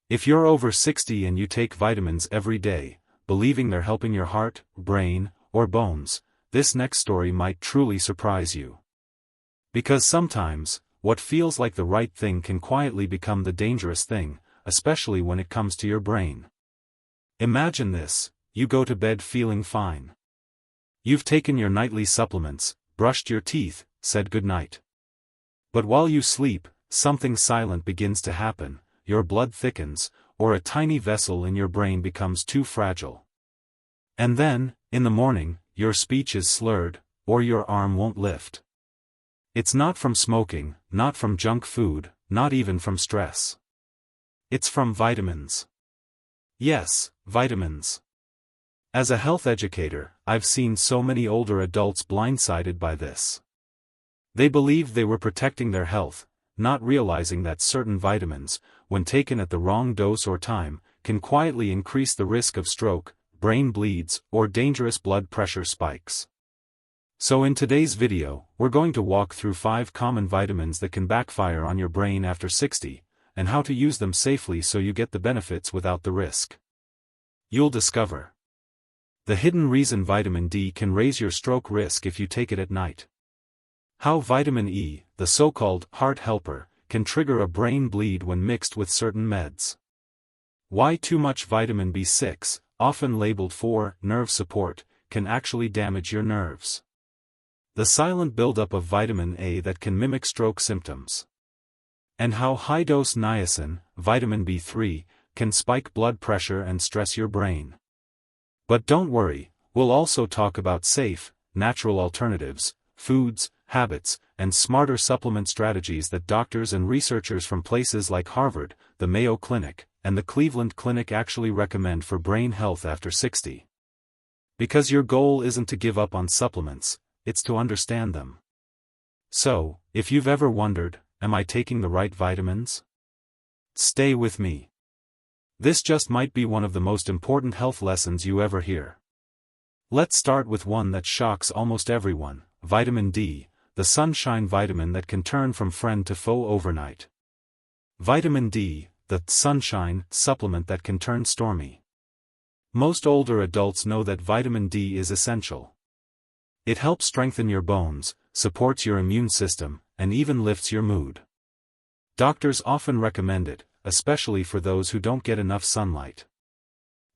If you're over 60 and you take vitamins every day, believing they're helping your heart, brain, or bones, this next story might truly surprise you. Because sometimes, what feels like the right thing can quietly become the dangerous thing, especially when it comes to your brain. Imagine this: you go to bed feeling fine. You've taken your nightly supplements, brushed your teeth, said goodnight. But while you sleep, something silent begins to happen. Your blood thickens, or a tiny vessel in your brain becomes too fragile. And then, in the morning, your speech is slurred, or your arm won't lift. It's not from smoking, not from junk food, not even from stress. It's from vitamins. Yes, vitamins. As a health educator, I've seen so many older adults blindsided by this. They believed they were protecting their health, not realizing that certain vitamins, when taken at the wrong dose or time, can quietly increase the risk of stroke, brain bleeds, or dangerous blood pressure spikes. So in today's video, we're going to walk through 5 common vitamins that can backfire on your brain after 60, and how to use them safely so you get the benefits without the risk. You'll discover the hidden reason vitamin D can raise your stroke risk if you take it at night. How vitamin E, the so-called heart helper, can trigger a brain bleed when mixed with certain meds. Why too much vitamin B6, often labeled for nerve support, can actually damage your nerves. The silent buildup of vitamin A that can mimic stroke symptoms. And how high-dose niacin, vitamin B3, can spike blood pressure and stress your brain. But don't worry, we'll also talk about safe, natural alternatives, foods, habits, and smarter supplement strategies that doctors and researchers from places like Harvard, the Mayo Clinic, and the Cleveland Clinic actually recommend for brain health after 60. Because your goal isn't to give up on supplements, it's to understand them. So, if you've ever wondered, am I taking the right vitamins? Stay with me. This just might be one of the most important health lessons you ever hear. Let's start with one that shocks almost everyone: vitamin D, the sunshine vitamin that can turn from friend to foe overnight. Vitamin D, the sunshine supplement that can turn stormy. Most older adults know that vitamin D is essential. It helps strengthen your bones, supports your immune system, and even lifts your mood. Doctors often recommend it, especially for those who don't get enough sunlight.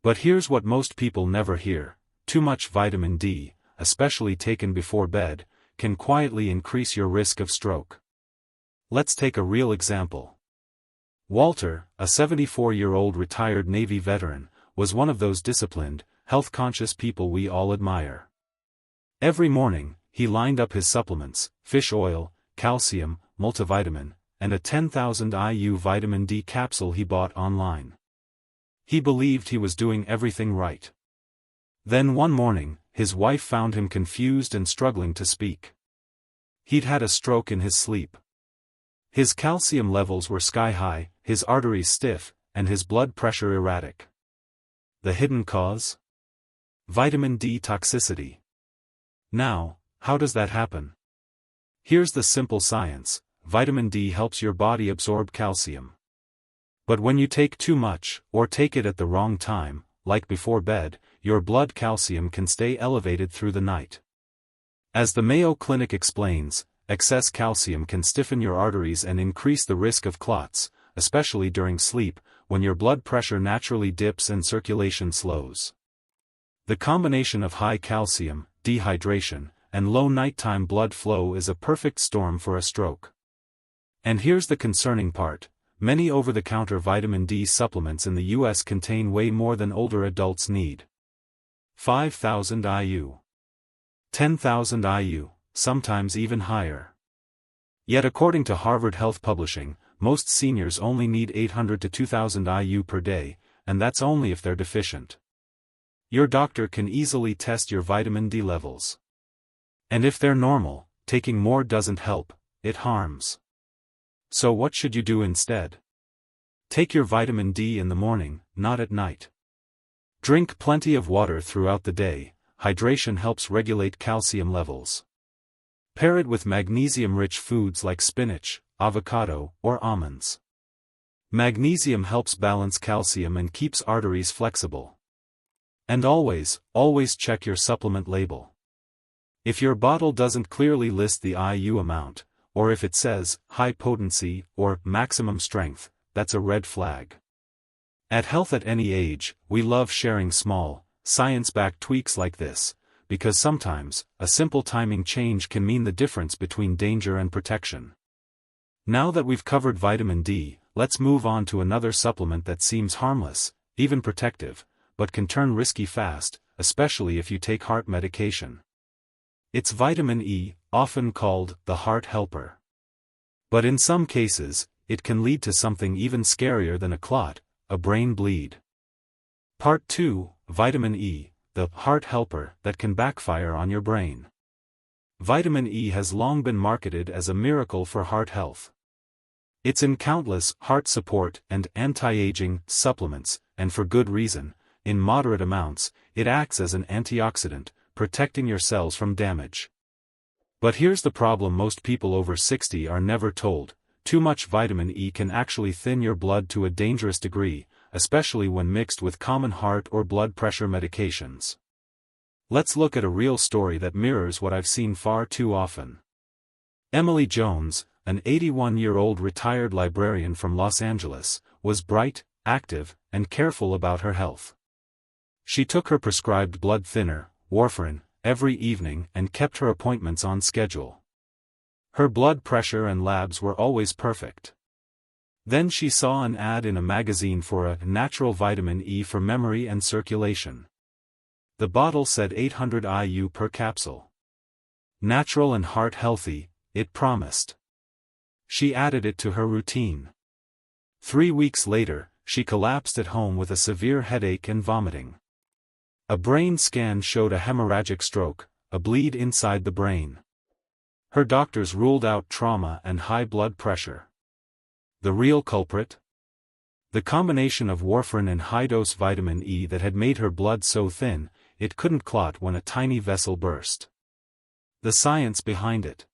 But here's what most people never hear: too much vitamin D, especially taken before bed, can quietly increase your risk of stroke. Let's take a real example. Walter, a 74-year-old retired Navy veteran, was one of those disciplined, health-conscious people we all admire. Every morning, he lined up his supplements: fish oil, calcium, multivitamin, and a 10,000 IU vitamin D capsule he bought online. He believed he was doing everything right. Then one morning, his wife found him confused and struggling to speak. He'd had a stroke in his sleep. His calcium levels were sky-high, his arteries stiff, and his blood pressure erratic. The hidden cause? Vitamin D toxicity. Now, how does that happen? Here's the simple science: vitamin D helps your body absorb calcium. But when you take too much, or take it at the wrong time, like before bed, your blood calcium can stay elevated through the night. As the Mayo Clinic explains, excess calcium can stiffen your arteries and increase the risk of clots, especially during sleep, when your blood pressure naturally dips and circulation slows. The combination of high calcium, dehydration, and low nighttime blood flow is a perfect storm for a stroke. And here's the concerning part: many over-the-counter vitamin D supplements in the US contain way more than older adults need. 5,000 IU. 10,000 IU, sometimes even higher. Yet according to Harvard Health Publishing, most seniors only need 800 to 2,000 IU per day, and that's only if they're deficient. Your doctor can easily test your vitamin D levels. And if they're normal, taking more doesn't help, it harms. So what should you do instead? Take your vitamin D in the morning, not at night. Drink plenty of water throughout the day. Hydration helps regulate calcium levels. Pair it with magnesium-rich foods like spinach, avocado, or almonds. Magnesium helps balance calcium and keeps arteries flexible. And always check your supplement label. If your bottle doesn't clearly list the IU amount, or if it says high potency or maximum strength, that's a red flag. At Health at Any Age, we love sharing small, science-backed tweaks like this, because sometimes, a simple timing change can mean the difference between danger and protection. Now that we've covered vitamin D, let's move on to another supplement that seems harmless, even protective, but can turn risky fast, especially if you take heart medication. It's vitamin E, often called the heart helper. But in some cases, it can lead to something even scarier than a clot, a brain bleed. Part 2, Vitamin E, the heart helper that can backfire on your brain. Vitamin E has long been marketed as a miracle for heart health. It's in countless heart support and anti-aging supplements, and for good reason. In moderate amounts, it acts as an antioxidant, protecting your cells from damage. But here's the problem most people over 60 are never told: too much vitamin E can actually thin your blood to a dangerous degree, especially when mixed with common heart or blood pressure medications. Let's look at a real story that mirrors what I've seen far too often. Emily Jones, an 81-year-old retired librarian from Los Angeles, was bright, active, and careful about her health. She took her prescribed blood thinner, warfarin, every evening and kept her appointments on schedule. Her blood pressure and labs were always perfect. Then she saw an ad in a magazine for a natural vitamin E for memory and circulation. The bottle said 800 IU per capsule. Natural and heart healthy, it promised. She added it to her routine. 3 weeks later, she collapsed at home with a severe headache and vomiting. A brain scan showed a hemorrhagic stroke, a bleed inside the brain. Her doctors ruled out trauma and high blood pressure. The real culprit? The combination of warfarin and high-dose vitamin E that had made her blood so thin, it couldn't clot when a tiny vessel burst. The science behind it.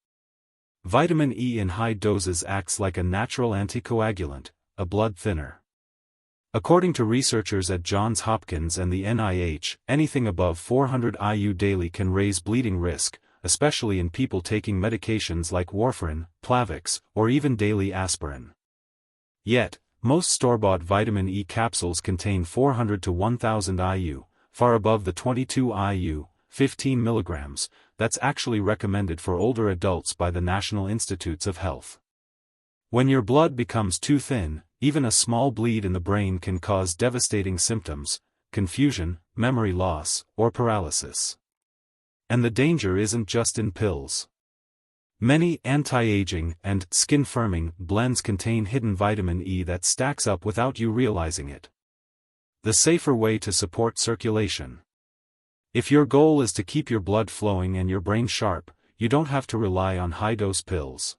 Vitamin E in high doses acts like a natural anticoagulant, a blood thinner. According to researchers at Johns Hopkins and the NIH, anything above 400 IU daily can raise bleeding risk, especially in people taking medications like warfarin, Plavix, or even daily aspirin. Yet, most store-bought vitamin E capsules contain 400 to 1000 IU, far above the 22 IU, 15 milligrams, that's actually recommended for older adults by the National Institutes of Health. When your blood becomes too thin, even a small bleed in the brain can cause devastating symptoms: confusion, memory loss, or paralysis. And the danger isn't just in pills. Many anti-aging and skin-firming blends contain hidden vitamin E that stacks up without you realizing it. The safer way to support circulation. If your goal is to keep your blood flowing and your brain sharp, you don't have to rely on high-dose pills.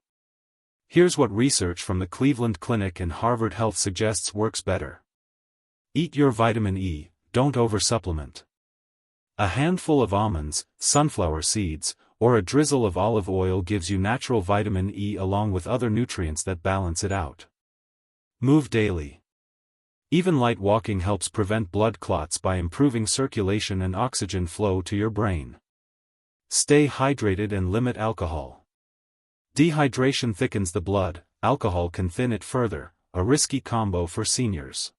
Here's what research from the Cleveland Clinic and Harvard Health suggests works better. Eat your vitamin E, don't oversupplement. A handful of almonds, sunflower seeds, or a drizzle of olive oil gives you natural vitamin E along with other nutrients that balance it out. Move daily. Even light walking helps prevent blood clots by improving circulation and oxygen flow to your brain. Stay hydrated and limit alcohol. Dehydration thickens the blood, alcohol can thin it further, a risky combo for seniors.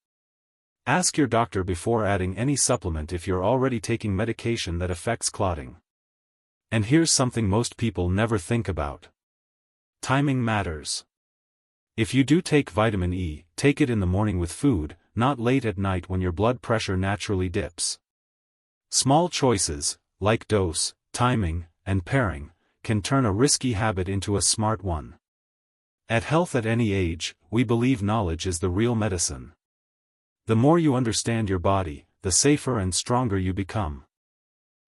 Ask your doctor before adding any supplement if you're already taking medication that affects clotting. And here's something most people never think about. Timing matters. If you do take vitamin E, take it in the morning with food, not late at night when your blood pressure naturally dips. Small choices, like dose, timing, and pairing, can turn a risky habit into a smart one. At Health at Any Age, we believe knowledge is the real medicine. The more you understand your body, the safer and stronger you become.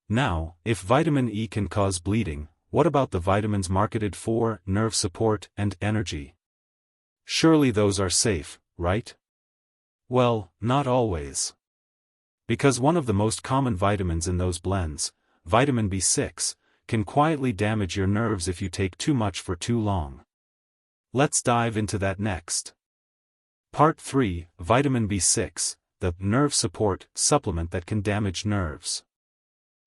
Now, if vitamin E can cause bleeding, what about the vitamins marketed for nerve support and energy? Surely those are safe, right? Well, not always. Because one of the most common vitamins in those blends, vitamin B6, can quietly damage your nerves if you take too much for too long. Let's dive into that next. Part 3, Vitamin B6, the nerve support supplement that can damage nerves.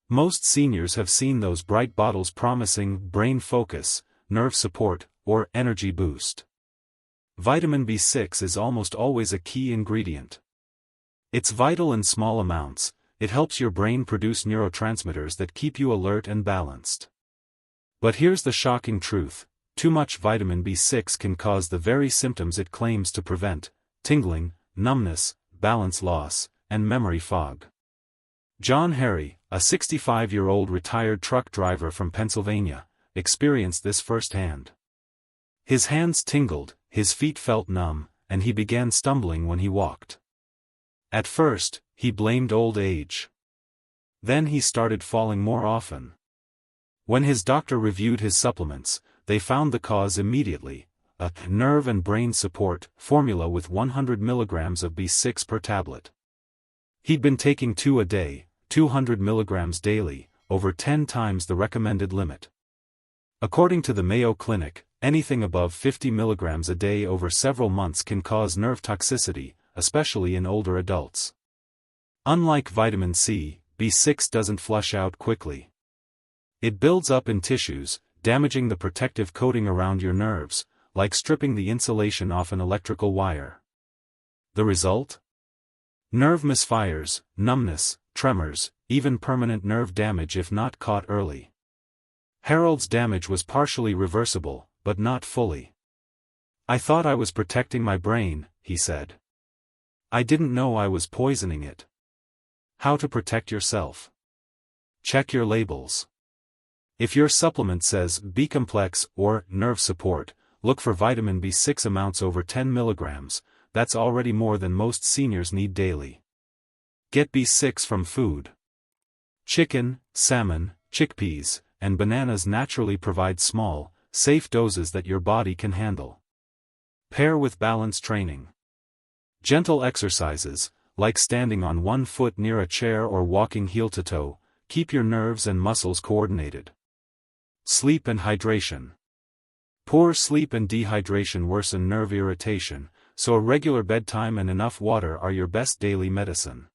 Most seniors have seen those bright bottles promising brain focus, nerve support, or energy boost. Vitamin B6 is almost always a key ingredient. It's vital in small amounts. It helps your brain produce neurotransmitters that keep you alert and balanced. But here's the shocking truth: too much vitamin B6 can cause the very symptoms it claims to prevent: tingling, numbness, balance loss, and memory fog. John Harry, a 65-year-old retired truck driver from Pennsylvania, experienced this firsthand. His hands tingled, his feet felt numb, and he began stumbling when he walked. At first, he blamed old age. Then he started falling more often. When his doctor reviewed his supplements, they found the cause immediately: a nerve and brain support formula with 100 milligrams of B6 per tablet. He'd been taking 2 a day, 200 milligrams daily, over 10 times the recommended limit. According to the Mayo Clinic, anything above 50 milligrams a day over several months can cause nerve toxicity, especially in older adults. Unlike vitamin C, B6 doesn't flush out quickly. It builds up in tissues, damaging the protective coating around your nerves, like stripping the insulation off an electrical wire. The result? Nerve misfires, numbness, tremors, even permanent nerve damage if not caught early. Harold's damage was partially reversible, but not fully. "I thought I was protecting my brain," he said. "I didn't know I was poisoning it." How to protect yourself? Check your labels. If your supplement says B-complex or nerve support, look for vitamin B6 amounts over 10 milligrams. That's already more than most seniors need daily. Get B6 from food. Chicken, salmon, chickpeas, and bananas naturally provide small, safe doses that your body can handle. Pair with balance training. Gentle exercises, like standing on one foot near a chair or walking heel to toe, keep your nerves and muscles coordinated. Sleep and hydration. Poor sleep and dehydration worsen nerve irritation, so a regular bedtime and enough water are your best daily medicine.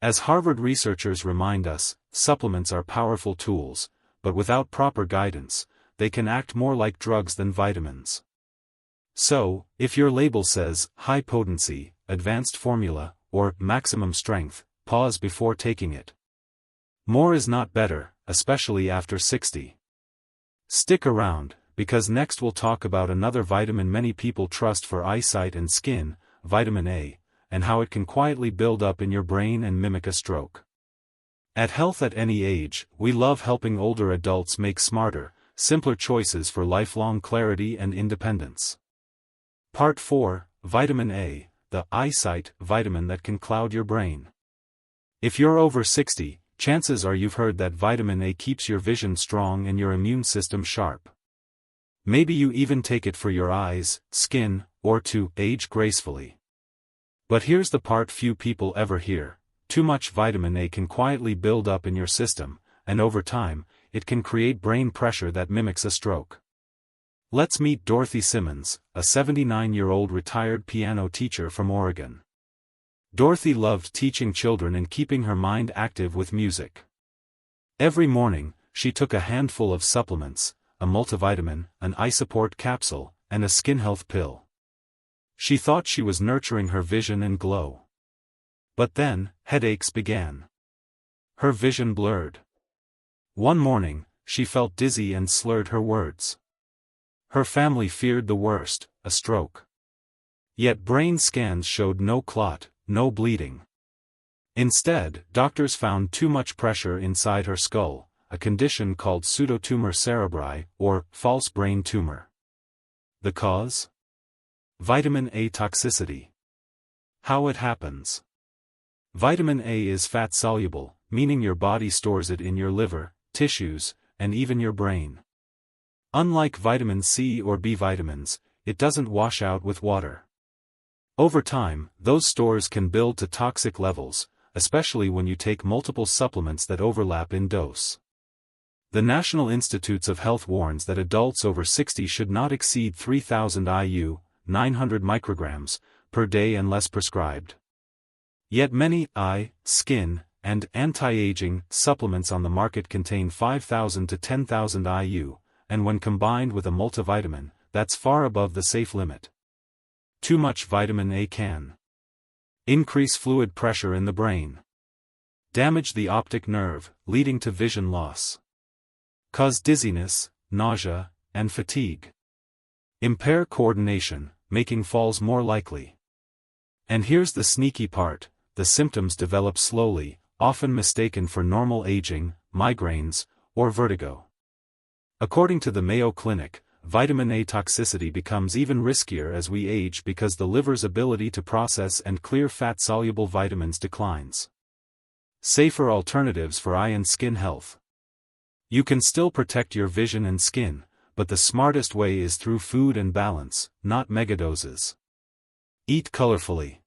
As Harvard researchers remind us, supplements are powerful tools, but without proper guidance, they can act more like drugs than vitamins. So, if your label says high potency, advanced formula, or maximum strength, pause before taking it. More is not better, especially after 60. Stick around, because next we'll talk about another vitamin many people trust for eyesight and skin, vitamin A, and how it can quietly build up in your brain and mimic a stroke. At Health at Any Age, we love helping older adults make smarter, simpler choices for lifelong clarity and independence. Part 4, Vitamin A, the eyesight vitamin that can cloud your brain. If you're over 60, chances are you've heard that vitamin A keeps your vision strong and your immune system sharp. Maybe you even take it for your eyes, skin, or to age gracefully. But here's the part few people ever hear: too much vitamin A can quietly build up in your system, and over time, it can create brain pressure that mimics a stroke. Let's meet Dorothy Simmons, a 79-year-old retired piano teacher from Oregon. Dorothy loved teaching children and keeping her mind active with music. Every morning, she took a handful of supplements: a multivitamin, an eye support capsule, and a skin health pill. She thought she was nurturing her vision and glow. But then, headaches began. Her vision blurred. One morning, she felt dizzy and slurred her words. Her family feared the worst, a stroke. Yet brain scans showed no clot, no bleeding. Instead, doctors found too much pressure inside her skull, a condition called pseudotumor cerebri, or false brain tumor. The cause? Vitamin A toxicity. How it happens. Vitamin A is fat-soluble, meaning your body stores it in your liver, tissues, and even your brain. Unlike vitamin C or B vitamins, it doesn't wash out with water. Over time, those stores can build to toxic levels, especially when you take multiple supplements that overlap in dose. The National Institutes of Health warns that adults over 60 should not exceed 3,000 IU, 900 micrograms, per day unless prescribed. Yet many eye, skin, and anti-aging supplements on the market contain 5,000 to 10,000 IU, and when combined with a multivitamin, that's far above the safe limit. Too much vitamin A can increase fluid pressure in the brain, damage the optic nerve, leading to vision loss, cause dizziness, nausea, and fatigue, impair coordination, making falls more likely. And here's the sneaky part: the symptoms develop slowly, often mistaken for normal aging, migraines, or vertigo. According to the Mayo Clinic, vitamin A toxicity becomes even riskier as we age because the liver's ability to process and clear fat-soluble vitamins declines. Safer alternatives for eye and skin health. You can still protect your vision and skin, but the smartest way is through food and balance, not megadoses. Eat colorfully.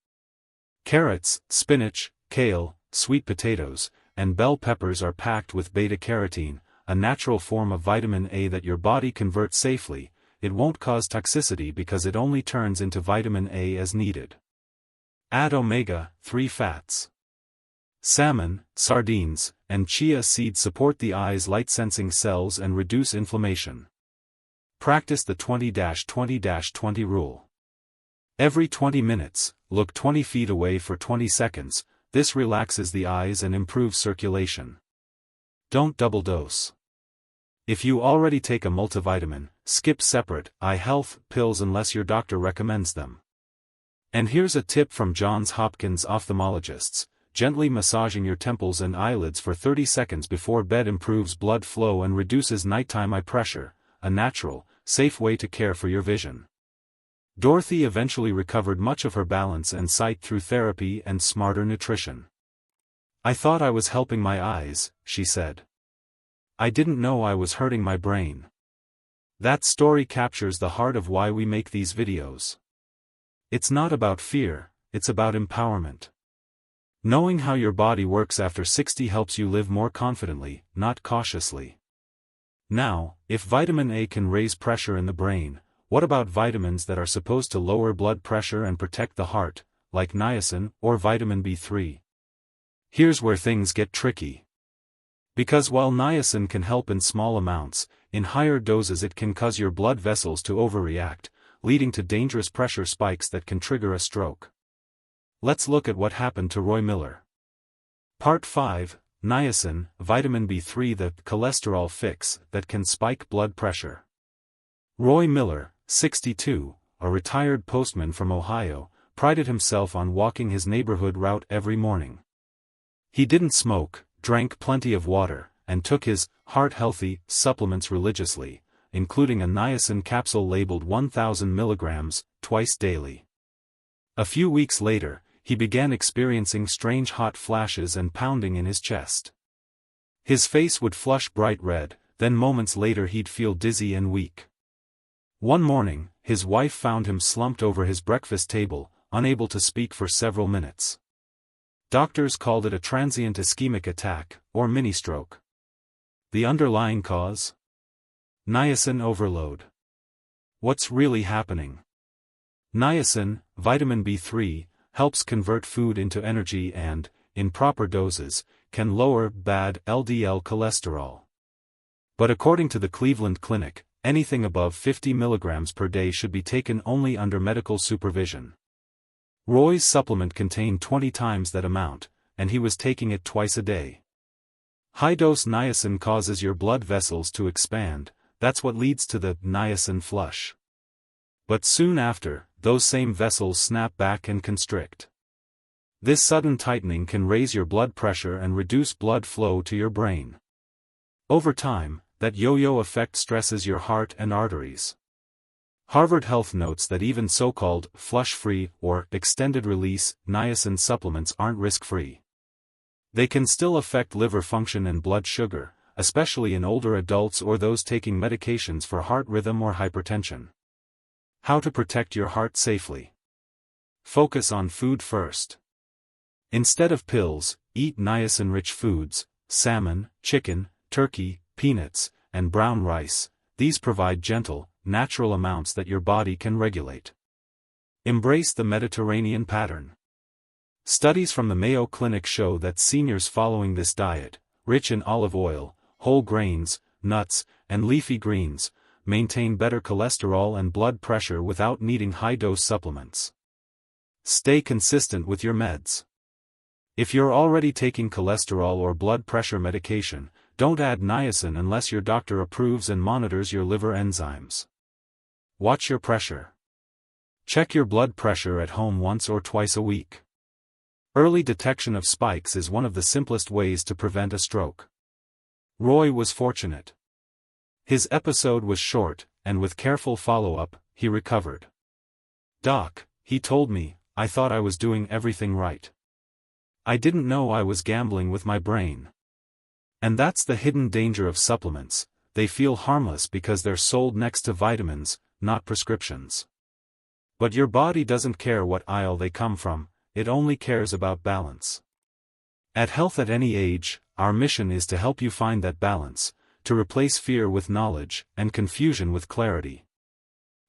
Carrots, spinach, kale, sweet potatoes, and bell peppers are packed with beta-carotene, a natural form of vitamin A that your body converts safely. It won't cause toxicity because it only turns into vitamin A as needed. Add omega-3 fats. Salmon, sardines, and chia seeds support the eye's light-sensing cells and reduce inflammation. Practice the 20-20-20 rule. Every 20 minutes, look 20 feet away for 20 seconds. This relaxes the eyes and improves circulation. Don't double dose. If you already take a multivitamin, skip separate eye health pills unless your doctor recommends them. And here's a tip from Johns Hopkins ophthalmologists: gently massaging your temples and eyelids for 30 seconds before bed improves blood flow and reduces nighttime eye pressure, a natural, safe way to care for your vision. Dorothy eventually recovered much of her balance and sight through therapy and smarter nutrition. "I thought I was helping my eyes," she said. "I didn't know I was hurting my brain." That story captures the heart of why we make these videos. It's not about fear, it's about empowerment. Knowing how your body works after 60 helps you live more confidently, not cautiously. Now, if vitamin A can raise pressure in the brain, what about vitamins that are supposed to lower blood pressure and protect the heart, like niacin or vitamin B3? Here's where things get tricky. Because while niacin can help in small amounts, in higher doses it can cause your blood vessels to overreact, leading to dangerous pressure spikes that can trigger a stroke. Let's look at what happened to Roy Miller. Part 5, Niacin, vitamin B3, the cholesterol fix that can spike blood pressure. Roy Miller, 62, a retired postman from Ohio, prided himself on walking his neighborhood route every morning. He didn't smoke, drank plenty of water, and took his heart-healthy supplements religiously, including a niacin capsule labeled 1,000 milligrams, twice daily. A few weeks later, he began experiencing strange hot flashes and pounding in his chest. His face would flush bright red, then moments later he'd feel dizzy and weak. One morning, his wife found him slumped over his breakfast table, unable to speak for several minutes. Doctors called it a transient ischemic attack, or mini-stroke. The underlying cause? Niacin overload. What's really happening? Niacin, vitamin B3, helps convert food into energy and, in proper doses, can lower bad LDL cholesterol. But according to the Cleveland Clinic, anything above 50 milligrams per day should be taken only under medical supervision. Roy's supplement contained 20 times that amount, and he was taking it twice a day. High-dose niacin causes your blood vessels to expand. That's what leads to the niacin flush. But soon after, those same vessels snap back and constrict. This sudden tightening can raise your blood pressure and reduce blood flow to your brain. Over time, that yo-yo effect stresses your heart and arteries. Harvard Health notes that even so-called flush-free or extended-release niacin supplements aren't risk-free. They can still affect liver function and blood sugar, especially in older adults or those taking medications for heart rhythm or hypertension. How to protect your heart safely. Focus on food first. Instead of pills, eat niacin-rich foods: salmon, chicken, turkey, peanuts, and brown rice. These provide gentle, natural amounts that your body can regulate. Embrace the Mediterranean pattern. Studies from the Mayo Clinic show that seniors following this diet, rich in olive oil, whole grains, nuts, and leafy greens, maintain better cholesterol and blood pressure without needing high-dose supplements. Stay consistent with your meds. If you're already taking cholesterol or blood pressure medication, don't add niacin unless your doctor approves and monitors your liver enzymes. Watch your pressure. Check your blood pressure at home once or twice a week. Early detection of spikes is one of the simplest ways to prevent a stroke. Roy was fortunate. His episode was short, and with careful follow-up, he recovered. "Doc," he told me, "I thought I was doing everything right. I didn't know I was gambling with my brain." And that's the hidden danger of supplements. They feel harmless because they're sold next to vitamins, not prescriptions. But your body doesn't care what aisle they come from, it only cares about balance. At Health at Any Age, our mission is to help you find that balance, to replace fear with knowledge, and confusion with clarity.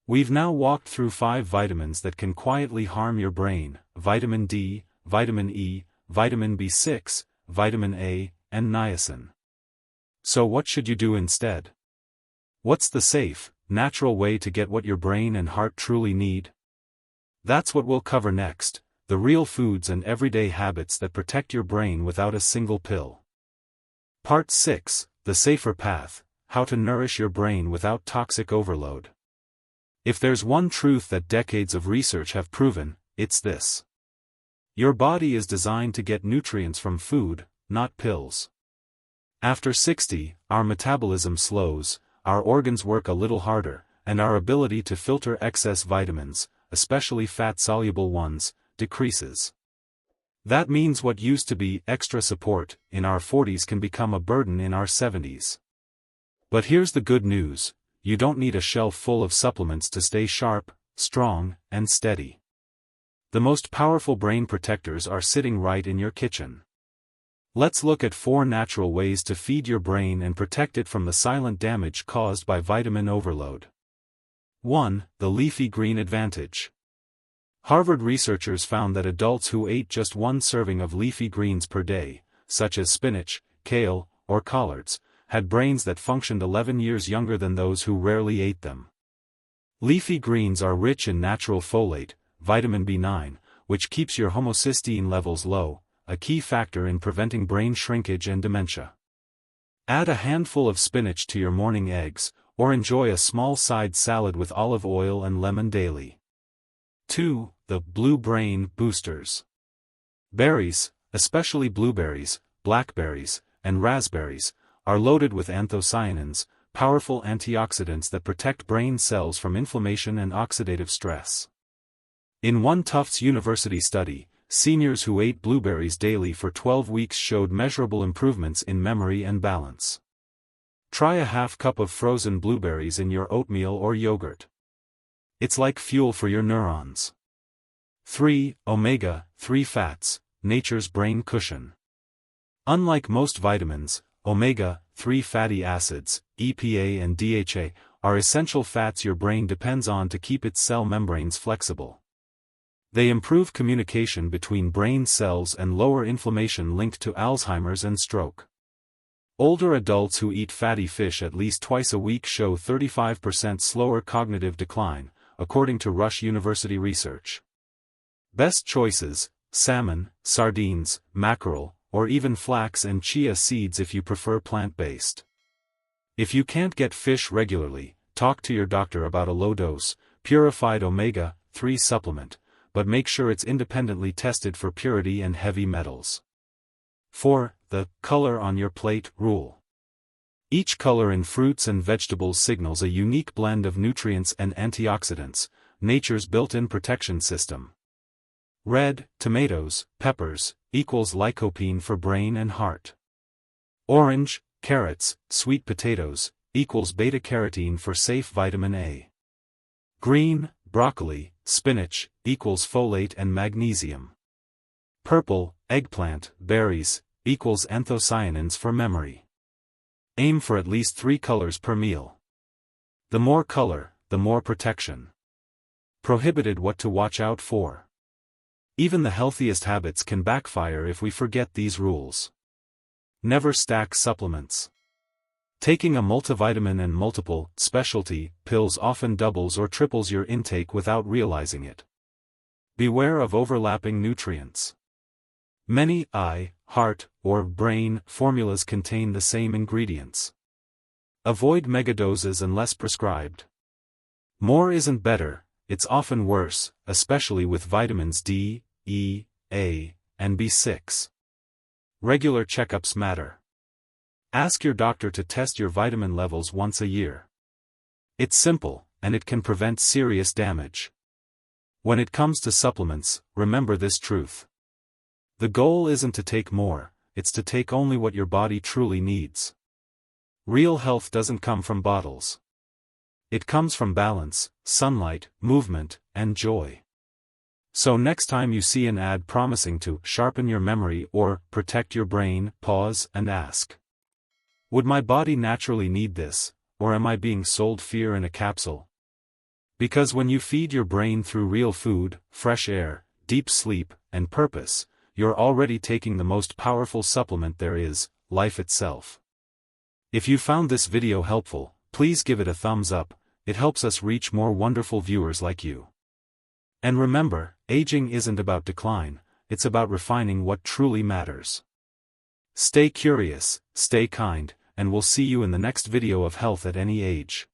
We've now walked through 5 vitamins that can quietly harm your brain: vitamin D, vitamin E, vitamin B6, vitamin A, and niacin. So what should you do instead? What's the safe, natural way to get what your brain and heart truly need? That's what we'll cover next, the real foods and everyday habits that protect your brain without a single pill. Part 6, The Safer Path, How to Nourish Your Brain Without Toxic Overload. If there's one truth that decades of research have proven, it's this. Your body is designed to get nutrients from food, not pills. After 60, our metabolism slows, our organs work a little harder, and our ability to filter excess vitamins, especially fat-soluble ones, decreases. That means what used to be extra support in our 40s can become a burden in our 70s. But here's the good news: you don't need a shelf full of supplements to stay sharp, strong, and steady. The most powerful brain protectors are sitting right in your kitchen. Let's look at 4 natural ways to feed your brain and protect it from the silent damage caused by vitamin overload. 1. The leafy green advantage. Harvard researchers found that adults who ate just 1 serving of leafy greens per day, such as spinach, kale, or collards, had brains that functioned 11 years younger than those who rarely ate them. Leafy greens are rich in natural folate, vitamin B9, which keeps your homocysteine levels low, a key factor in preventing brain shrinkage and dementia. Add a handful of spinach to your morning eggs, or enjoy a small side salad with olive oil and lemon daily. 2. The Blue Brain Boosters. Berries, especially blueberries, blackberries, and raspberries, are loaded with anthocyanins, powerful antioxidants that protect brain cells from inflammation and oxidative stress. In one Tufts University study, seniors who ate blueberries daily for 12 weeks showed measurable improvements in memory and balance. Try a half cup of frozen blueberries in your oatmeal or yogurt. It's like fuel for your neurons. 3. Omega-3 fats, nature's brain cushion. Unlike most vitamins, omega-3 fatty acids, EPA and DHA, are essential fats your brain depends on to keep its cell membranes flexible. They improve communication between brain cells and lower inflammation linked to Alzheimer's and stroke. Older adults who eat fatty fish at least twice a week show 35% slower cognitive decline, according to Rush University research. Best choices: salmon, sardines, mackerel, or even flax and chia seeds if you prefer plant-based. If you can't get fish regularly, talk to your doctor about a low-dose, purified omega-3 supplement, but make sure it's independently tested for purity and heavy metals. 4. The color on your plate rule. Each color in fruits and vegetables signals a unique blend of nutrients and antioxidants, nature's built-in protection system. Red, tomatoes, peppers, equals lycopene for brain and heart. Orange, carrots, sweet potatoes, equals beta-carotene for safe vitamin A. Green, broccoli, spinach, equals folate and magnesium. Purple, eggplant, berries, equals anthocyanins for memory. Aim for at least 3 colors per meal. The more color, the more protection. prohibited what to watch out for. Even the healthiest habits can backfire if we forget these rules. Never stack supplements. Taking a multivitamin and multiple specialty pills often doubles or triples your intake without realizing it. Beware of overlapping nutrients. Many eye, heart, or brain formulas contain the same ingredients. Avoid megadoses unless prescribed. More isn't better, it's often worse, especially with vitamins D, E, A, and B6. Regular checkups matter. Ask your doctor to test your vitamin levels once a year. It's simple, and it can prevent serious damage. When it comes to supplements, remember this truth. The goal isn't to take more, it's to take only what your body truly needs. Real health doesn't come from bottles. It comes from balance, sunlight, movement, and joy. So next time you see an ad promising to sharpen your memory or protect your brain, pause and ask. Would my body naturally need this, or am I being sold fear in a capsule? Because when you feed your brain through real food, fresh air, deep sleep, and purpose, you're already taking the most powerful supplement there is, life itself. If you found this video helpful, please give it a thumbs up, it helps us reach more wonderful viewers like you. And remember, aging isn't about decline, it's about refining what truly matters. Stay curious, stay kind, and we'll see you in the next video of Health at Any Age.